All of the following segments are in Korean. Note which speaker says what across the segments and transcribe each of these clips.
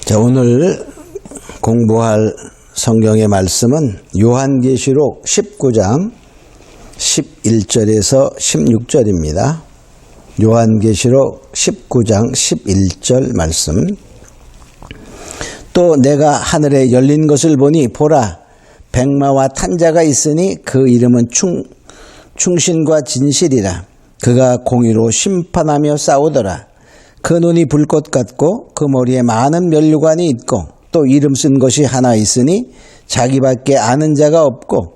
Speaker 1: 자, 오늘 공부할 성경의 말씀은 요한계시록 19장 11절에서 16절입니다. 요한계시록 19장 11절 말씀. 또 내가 하늘에 열린 것을 보니 보라, 백마와 탄 자가 있으니 그 이름은 충신과 진실이라. 그가 공의로 심판하며 싸우더라. 그 눈이 불꽃 같고 그 머리에 많은 면류관이 있고 또 이름 쓴 것이 하나 있으니 자기밖에 아는 자가 없고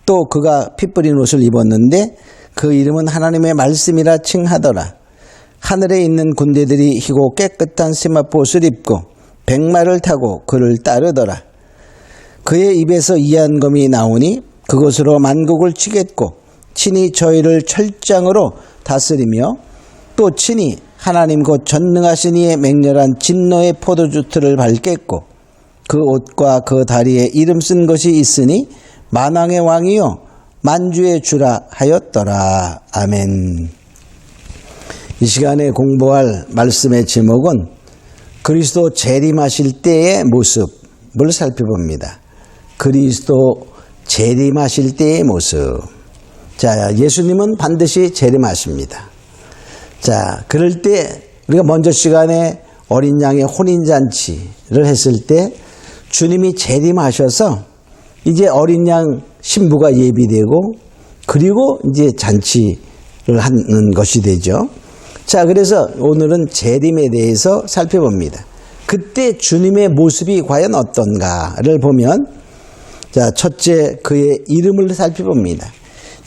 Speaker 1: 또 그가 피 뿌린 옷을 입었는데 그 이름은 하나님의 말씀이라 칭하더라. 하늘에 있는 군대들이 희고 깨끗한 세마포 옷을 입고 백마를 타고 그를 따르더라. 그의 입에서 이한검이 나오니 그것으로 만국을 치겠고 친히 저희를 철장으로 다스리며 또 친히 하나님 곧 전능하신 이의 맹렬한 진노의 포도주 틀을 밟겠고 그 옷과 그 다리에 이름 쓴 것이 있으니 만왕의 왕이요 만주의 주라 하였더라. 아멘. 이 시간에 공부할 말씀의 제목은 그리스도 재림하실 때의 모습을 살펴봅니다. 그리스도 재림하실 때의 모습. 자, 예수님은 반드시 재림하십니다. 자, 그럴 때 우리가 먼저 시간에 어린 양의 혼인잔치를 했을 때 주님이 재림하셔서 이제 어린 양 신부가 예비되고 그리고 이제 잔치를 하는 것이 되죠. 자, 그래서 오늘은 재림에 대해서 살펴봅니다. 그때 주님의 모습이 과연 어떤가를 보면 자, 첫째 그의 이름을 살펴봅니다.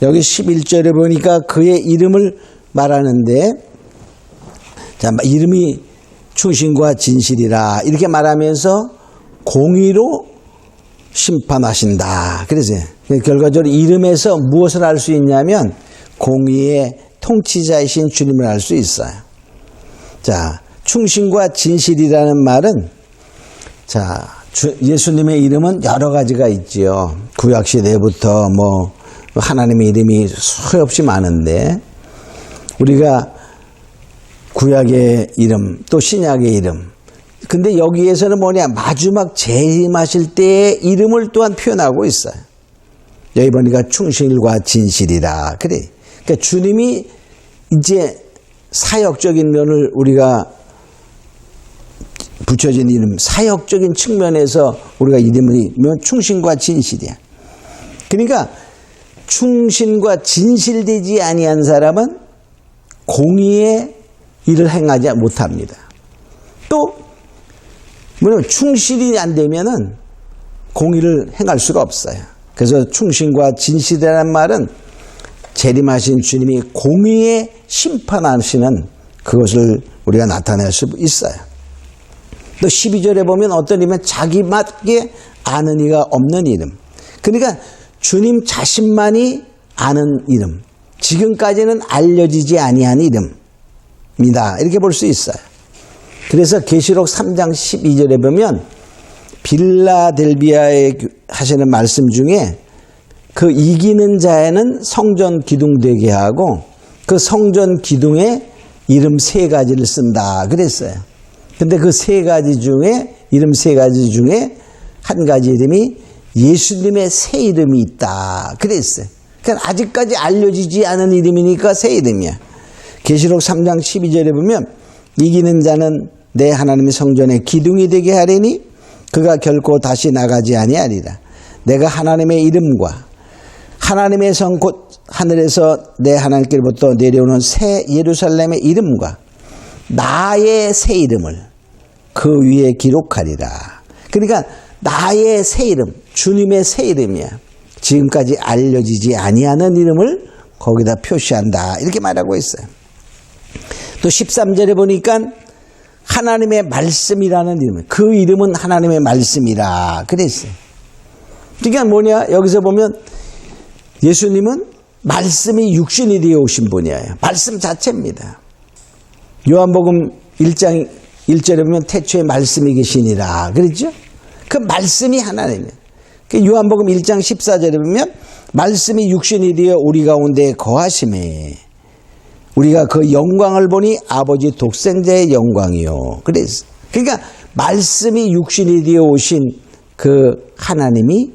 Speaker 1: 여기 11절에 보니까 그의 이름을 말하는데 자, 이름이 충신과 진실이라 이렇게 말하면서 공의로 심판하신다. 그래서 결과적으로 이름에서 무엇을 알 수 있냐면 공의의 통치자이신 주님을 알 수 있어요. 자, 충신과 진실이라는 말은 자, 예수님의 이름은 여러 가지가 있지요. 구약시대부터 뭐 하나님의 이름이 수없이 많은데 우리가 구약의 이름 또 신약의 이름 근데 여기에서는 뭐냐 마지막 재림하실 때의 이름을 또한 표현하고 있어요. 여기 보니까 충실과 진실이라 그래. 그러니까 주님이 이제 사역적인 면을 우리가 붙여진 이름 사역적인 측면에서 우리가 이름이 충신과 진실이야. 그러니까 충신과 진실되지 아니한 사람은 공의의 일을 행하지 못합니다. 또 물론 충실이 안 되면은 공의를 행할 수가 없어요. 그래서 충신과 진실이라는 말은 재림하신 주님이 공의에 심판하시는 그것을 우리가 나타낼 수 있어요. 또 12절에 보면 어떤 이름은 자기밖에 아는 이가 없는 이름. 그러니까 주님 자신만이 아는 이름. 지금까지는 알려지지 아니한 이름입니다. 이렇게 볼 수 있어요. 그래서 계시록 3장 12절에 보면 빌라델비아에 하시는 말씀 중에 그 이기는 자에는 성전 기둥 되게 하고 그 성전 기둥에 이름 3가지를 쓴다 그랬어요. 근데 그 3가지 중에 이름 3가지 중에 한 가지 이름이 예수님의 새 이름이 있다 그랬어요. 그러니까 아직까지 알려지지 않은 이름이니까 새 이름이야. 계시록 3장 12절에 보면 이기는 자는 내 하나님의 성전에 기둥이 되게 하리니 그가 결코 다시 나가지 아니하리라. 내가 하나님의 이름과 하나님의 성 곧 하늘에서 내 하나님께로부터 내려오는 새 예루살렘의 이름과 나의 새 이름을 그 위에 기록하리라. 그러니까 나의 새 이름, 주님의 새 이름이야. 지금까지 알려지지 아니하는 이름을 거기다 표시한다. 이렇게 말하고 있어요. 또 13절에 보니까 하나님의 말씀이라는 이름, 그 이름은 하나님의 말씀이라 그랬어요. 그러니까 뭐냐? 여기서 보면 예수님은 말씀이 육신이 되어 오신 분이에요. 말씀 자체입니다. 요한복음 1장 1절에 보면 태초에 말씀이 계시니라 그랬죠? 그 말씀이 하나님이에요. 요한복음 1장 14절에 보면 말씀이 육신이 되어 우리 가운데 거하심에 우리가 그 영광을 보니 아버지 독생자의 영광이요. 그래서 그러니까 말씀이 육신이 되어 오신 그 하나님이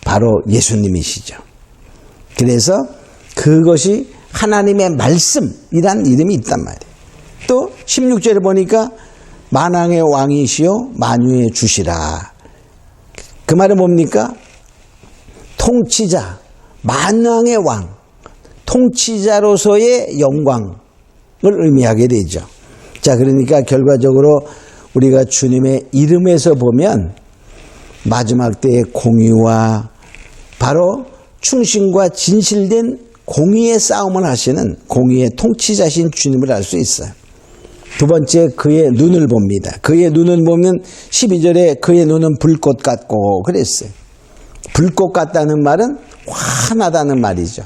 Speaker 1: 바로 예수님이시죠. 그래서 그것이 하나님의 말씀이란 이름이 있단 말이에요. 또 16절에 보니까 만왕의 왕이시요 만유의 주시라. 그 말은 뭡니까? 통치자, 만왕의 왕, 통치자로서의 영광을 의미하게 되죠. 자, 그러니까 결과적으로 우리가 주님의 이름에서 보면 마지막 때의 공의와 바로 충신과 진실된 공의의 싸움을 하시는 공의의 통치자신 주님을 알 수 있어요. 두 번째, 그의 눈을 봅니다. 그의 눈을 보면 12절에 그의 눈은 불꽃 같고 그랬어요. 불꽃 같다는 말은 환하다는 말이죠.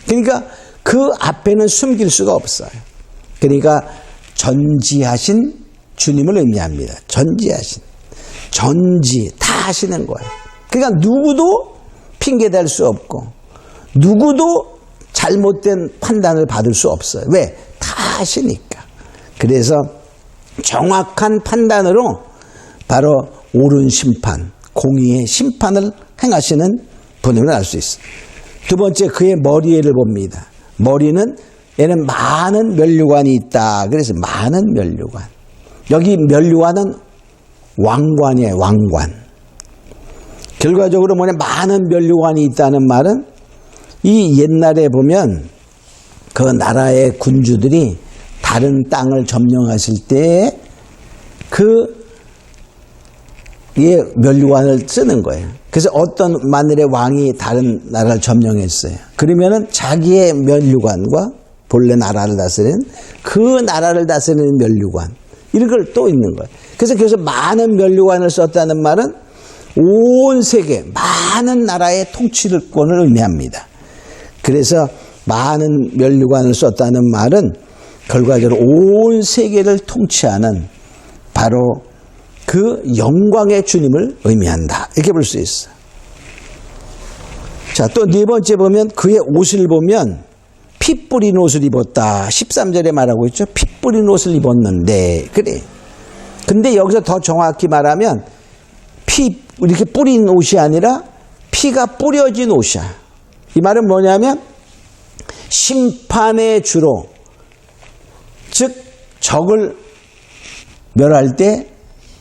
Speaker 1: 그러니까 그 앞에는 숨길 수가 없어요. 그러니까 전지하신 주님을 의미합니다. 전지하신. 전지 다 하시는 거예요. 그러니까 누구도 핑계댈 수 없고 누구도 잘못된 판단을 받을 수 없어요. 왜? 다 하시니까. 그래서 정확한 판단으로 바로 옳은 심판, 공의의 심판을 행하시는 분임을 알 수 있어요. 두 번째, 그의 머리를 봅니다. 머리는 얘는 많은 면류관이 있다. 그래서 많은 면류관. 여기 면류관은 왕관이에요. 왕관. 결과적으로 뭐냐, 많은 면류관이 있다는 말은 이 옛날에 보면 그 나라의 군주들이 다른 땅을 점령하실 때 그 면류관을 쓰는 거예요. 그래서 어떤 만일의 왕이 다른 나라를 점령했어요. 그러면은 자기의 면류관과 본래 나라를 다스리는 그 나라를 다스리는 면류관 이런 걸 또 있는 거예요. 그래서 많은 면류관을 썼다는 말은 온 세계 많은 나라의 통치권을 의미합니다. 그래서 많은 면류관을 썼다는 말은 결과적으로 온 세계를 통치하는 바로 그 영광의 주님을 의미한다. 이렇게 볼 수 있어요. 자, 또 네 번째 보면 그의 옷을 보면 피 뿌린 옷을 입었다. 13절에 말하고 있죠. 피 뿌린 옷을 입었는데 그래. 근데 여기서 더 정확히 말하면 피 이렇게 뿌린 옷이 아니라 피가 뿌려진 옷이야. 이 말은 뭐냐면 심판의 주로 즉 적을 멸할 때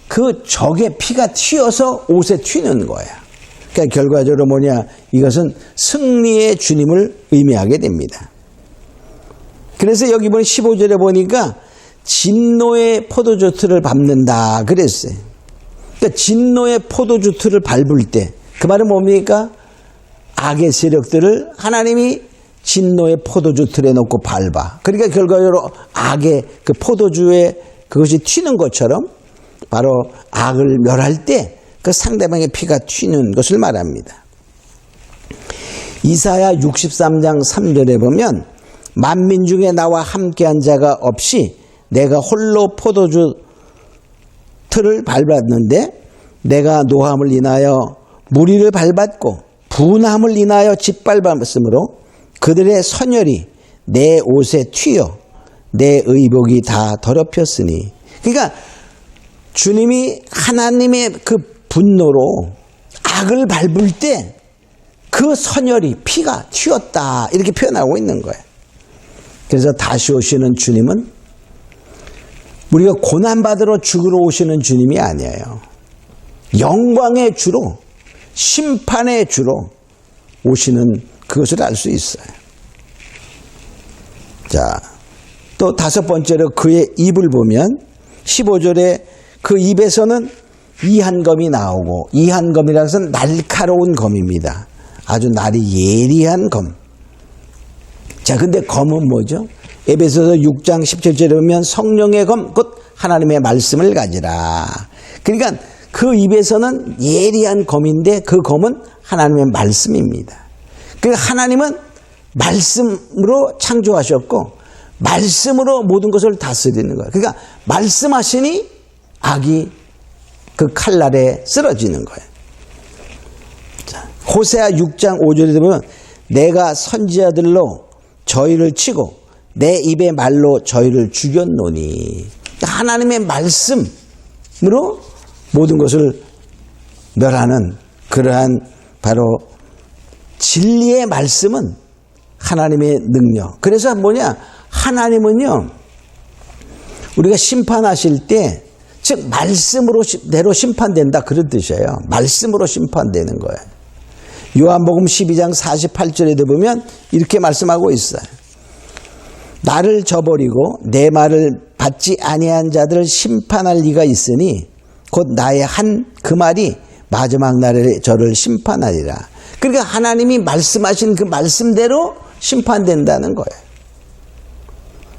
Speaker 1: 그 적의 피가 튀어서 옷에 튀는 거야. 그러니까 결과적으로 뭐냐, 이것은 승리의 주님을 의미하게 됩니다. 그래서 여기 보니 15절에 보니까 진노의 포도주 틀을 밟는다 그랬어요. 그러니까 진노의 포도주 틀을 밟을 때 그 말은 뭡니까? 악의 세력들을 하나님이 진노의 포도주 틀에 놓고 밟아. 그러니까 결과적으로 악의 그 포도주에 그것이 튀는 것처럼 바로 악을 멸할 때 그 상대방의 피가 튀는 것을 말합니다. 이사야 63장 3절에 보면 만민 중에 나와 함께한 자가 없이 내가 홀로 포도주 틀을 밟았는데 내가 노함을 인하여 무리를 밟았고 분함을 인하여 짓밟았으므로 그들의 선열이 내 옷에 튀어 내 의복이 다 더럽혔으니. 그러니까 주님이 하나님의 그 분노로 악을 밟을 때 그 선열이 피가 튀었다 이렇게 표현하고 있는 거예요. 그래서 다시 오시는 주님은 우리가 고난받으러 죽으러 오시는 주님이 아니에요. 영광의 주로 심판의 주로 오시는 그것을 알 수 있어요. 자, 또 다섯 번째로 그의 입을 보면 15절에 그 입에서는 이한검이 나오고, 이한검이라는 것은 날카로운 검입니다. 아주 날이 예리한 검. 자, 근데 검은 뭐죠? 에베소서 6장 17절에 보면 성령의 검, 곧 하나님의 말씀을 가지라. 그러니까 그 입에서는 예리한 검인데 그 검은 하나님의 말씀입니다. 그러니까 하나님은 말씀으로 창조하셨고 말씀으로 모든 것을 다스리는 거예요. 그러니까 말씀하시니 악이 그 칼날에 쓰러지는 거예요. 자, 호세아 6장 5절에 보면 내가 선지자들로 저희를 치고 내 입의 말로 저희를 죽였노니. 하나님의 말씀으로 모든 것을 멸하는 그러한 바로 진리의 말씀은 하나님의 능력. 그래서 뭐냐? 하나님은요, 우리가 심판하실 때, 즉, 말씀으로 심판된다. 그런 뜻이에요. 말씀으로 심판되는 거예요. 요한복음 12장 48절에도 보면 이렇게 말씀하고 있어요. 나를 저버리고 내 말을 받지 아니한 자들을 심판할 리가 있으니 곧 나의 한 그 말이 마지막 날에 저를 심판하리라. 그러니까 하나님이 말씀하신 그 말씀대로 심판된다는 거예요.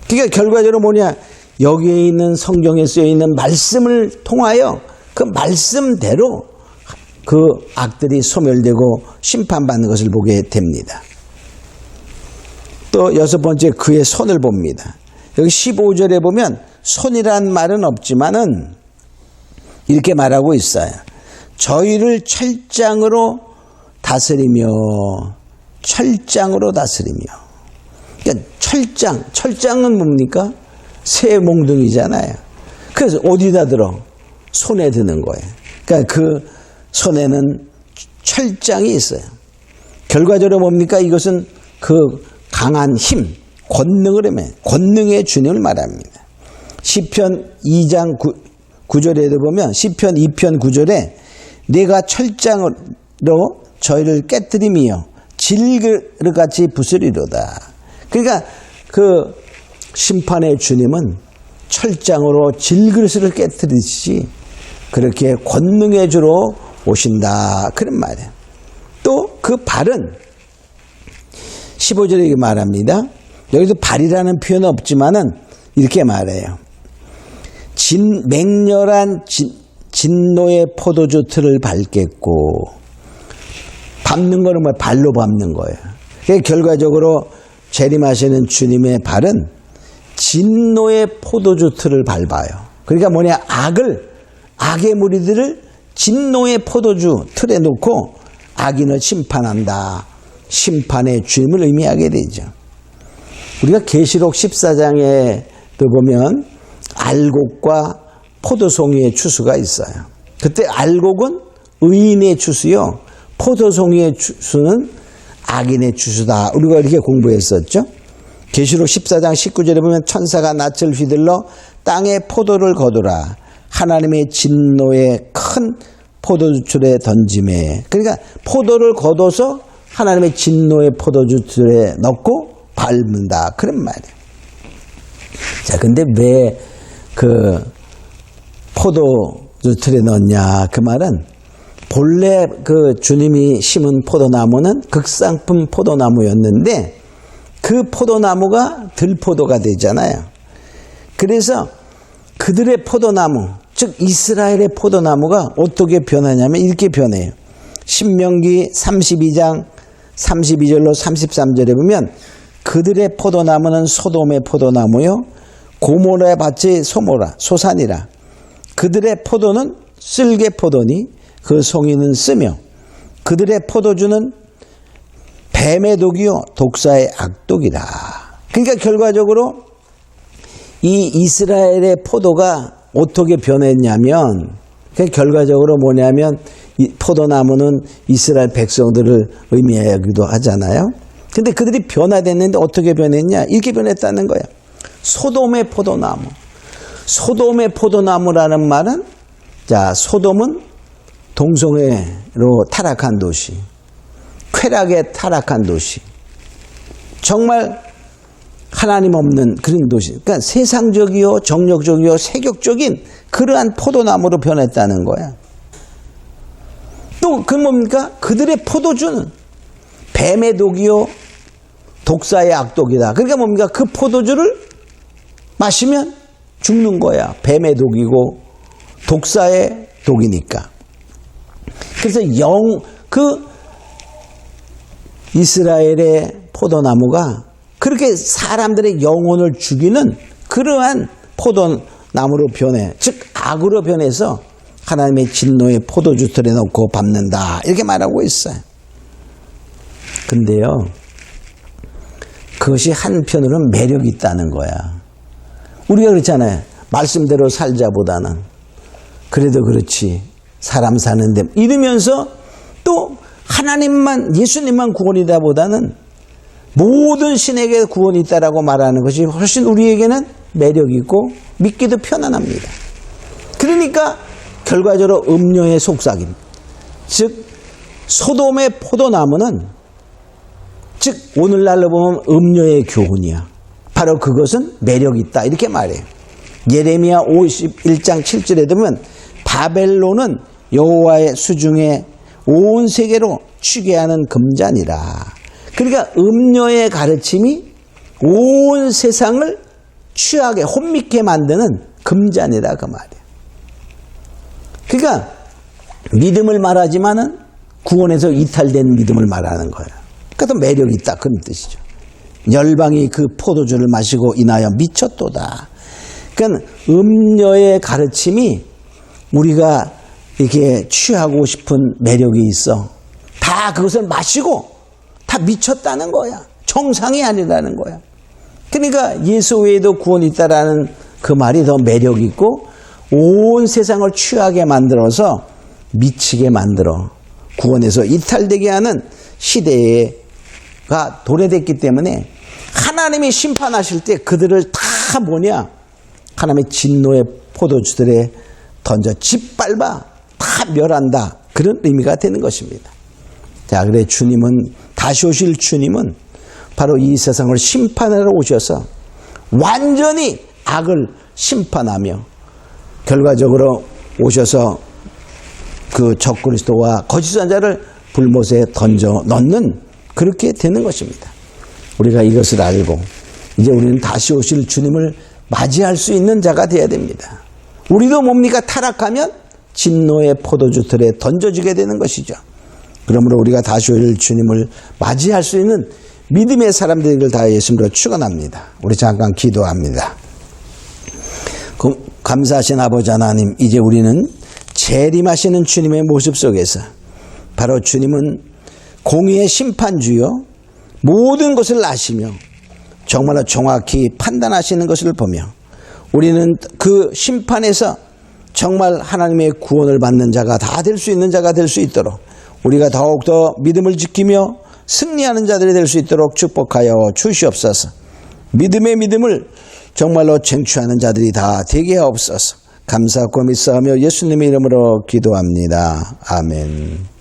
Speaker 1: 그러니까 결과적으로 뭐냐? 여기에 있는 성경에 쓰여 있는 말씀을 통하여 그 말씀대로 그 악들이 소멸되고 심판받는 것을 보게 됩니다. 또 여섯 번째, 그의 손을 봅니다. 여기 15절에 보면 손이란 말은 없지만은 이렇게 말하고 있어요. 저희를 철장으로 다스리며. 그러니까 철장은 뭡니까? 새 몽둥이잖아요. 그래서 어디다 들어? 손에 드는 거예요. 그러니까 그 손에는 철장이 있어요. 결과적으로 뭡니까? 이것은 그 강한 힘, 권능의 주님을 말합니다. 시편 2장 9절에도 보면 시편 2편 9절에 내가 철장으로 저희를 깨뜨리며 질그릇같이 부수리로다. 그러니까 그 심판의 주님은 철장으로 질그릇을 깨뜨리듯이 그렇게 권능의 주로 오신다. 그런 말이에요. 또 그 발은 15절에 이렇게 말합니다. 여기서 발이라는 표현은 없지만은 이렇게 말해요. 맹렬한 진노의 포도주 틀을 밟겠고, 밟는 거는 뭐 발로 밟는 거예요. 그러니까 결과적으로 재림하시는 주님의 발은 진노의 포도주 틀을 밟아요. 그러니까 뭐냐? 악의 무리들을 진노의 포도주 틀에 놓고 악인을 심판한다. 심판의 주임을 의미하게 되죠. 우리가 계시록 14장에도 보면 알곡과 포도송이의 추수가 있어요. 그때 알곡은 의인의 추수요, 포도송이의 추수는 악인의 추수다. 우리가 이렇게 공부했었죠. 계시록 14장 19절에 보면 천사가 낯을 휘둘러 땅에 포도를 거두라. 하나님의 진노의 큰 포도주틀에 던짐에. 그러니까 포도를 거둬서 하나님의 진노의 포도주틀에 넣고 밟는다. 그런 말이에요. 자, 근데 왜 그 포도주틀에 넣냐? 그 말은 본래 그 주님이 심은 포도나무는 극상품 포도나무였는데 그 포도나무가 들포도가 되잖아요. 그래서 그들의 포도나무, 즉 이스라엘의 포도나무가 어떻게 변하냐면 이렇게 변해요. 신명기 32장 32절로 33절에 보면 그들의 포도나무는 소돔의 포도나무요 고모라의 밭이 소산이라. 그들의 포도는 쓸개 포도니 그 송이는 쓰며 그들의 포도주는 뱀의 독이요 독사의 악독이라. 그러니까 결과적으로 이 이스라엘의 포도가 어떻게 변했냐면, 결과적으로 뭐냐면 이 포도나무는 이스라엘 백성들을 의미하기도 하잖아요. 근데 그들이 변화됐는데 어떻게 변했냐? 이렇게 변했다는 거예요. 소돔의 포도나무. 소돔의 포도나무라는 말은, 자, 소돔은 동성애로 타락한 도시, 쾌락에 타락한 도시, 정말 하나님 없는 그런 도시. 그러니까 세상적이요, 정력적이요, 세격적인 그러한 포도나무로 변했다는 거야. 또 그 뭡니까? 그들의 포도주는 뱀의 독이요, 독사의 악독이다. 그러니까 뭡니까? 그 포도주를 마시면 죽는 거야. 뱀의 독이고 독사의 독이니까. 그래서 그 이스라엘의 포도나무가 그렇게 사람들의 영혼을 죽이는 그러한 포도나무로 변해, 즉 악으로 변해서 하나님의 진노의 포도주틀에 넣고 밟는다. 이렇게 말하고 있어요. 근데요, 그것이 한편으로는 매력이 있다는 거야. 우리가 그렇잖아요. 말씀대로 살자보다는 그래도 그렇지 사람 사는데 이러면서 또 하나님만 예수님만 구원이다 보다는 모든 신에게 구원이 있다라고 말하는 것이 훨씬 우리에게는 매력이 있고 믿기도 편안합니다. 그러니까 결과적으로 음료의 속삭임, 즉 소돔의 포도나무는 즉 오늘날로 보면 음료의 교훈이야. 바로 그것은 매력이 있다 이렇게 말해요. 예레미야 51장 7절에 보면 바벨론은 여호와의 수중에 온 세계로 취게 하는 금잔이라. 그러니까 음료의 가르침이 온 세상을 취하게 혼미케 만드는 금잔이다 그 말이에요. 그러니까 믿음을 말하지만은 구원에서 이탈된 믿음을 말하는 거예요. 그러니까 또 매력이 있다 그런 뜻이죠. 열방이 그 포도주를 마시고 인하여 미쳤도다. 그러니까 음료의 가르침이 우리가 이렇게 취하고 싶은 매력이 있어. 다 그것을 마시고 다 미쳤다는 거야. 정상이 아니라는 거야. 그러니까 예수 외에도 구원이 있다라는 그 말이 더 매력이 있고 온 세상을 취하게 만들어서 미치게 만들어 구원에서 이탈되게 하는 시대가 도래됐기 때문에 하나님이 심판하실 때 그들을 다 뭐냐 하나님의 진노의 포도주들에 던져 짓밟아 다 멸한다 그런 의미가 되는 것입니다. 자, 그래 주님은 다시 오실 주님은 바로 이 세상을 심판하러 오셔서 완전히 악을 심판하며 결과적으로 오셔서 그 적그리스도와 거짓 선자를 불못에 던져 넣는 그렇게 되는 것입니다. 우리가 이것을 알고 이제 우리는 다시 오실 주님을 맞이할 수 있는 자가 되어야 됩니다. 우리도 뭡니까? 타락하면 진노의 포도주 틀에 던져지게 되는 것이죠. 그러므로 우리가 다시 오실 주님을 맞이할 수 있는 믿음의 사람들을 다 예수님으로 축원합니다. 우리 잠깐 기도합니다. 감사하신 아버지 하나님, 이제 우리는 재림하시는 주님의 모습 속에서 바로 주님은 공의의 심판주요 모든 것을 아시며 정말로 정확히 판단하시는 것을 보며 우리는 그 심판에서 정말 하나님의 구원을 받는 자가 다 될 수 있는 자가 될 수 있도록 우리가 더욱더 믿음을 지키며 승리하는 자들이 될 수 있도록 축복하여 주시옵소서. 믿음의 믿음을 정말로 쟁취하는 자들이 다 되게 하옵소서. 감사하고 믿사오며 예수님의 이름으로 기도합니다. 아멘.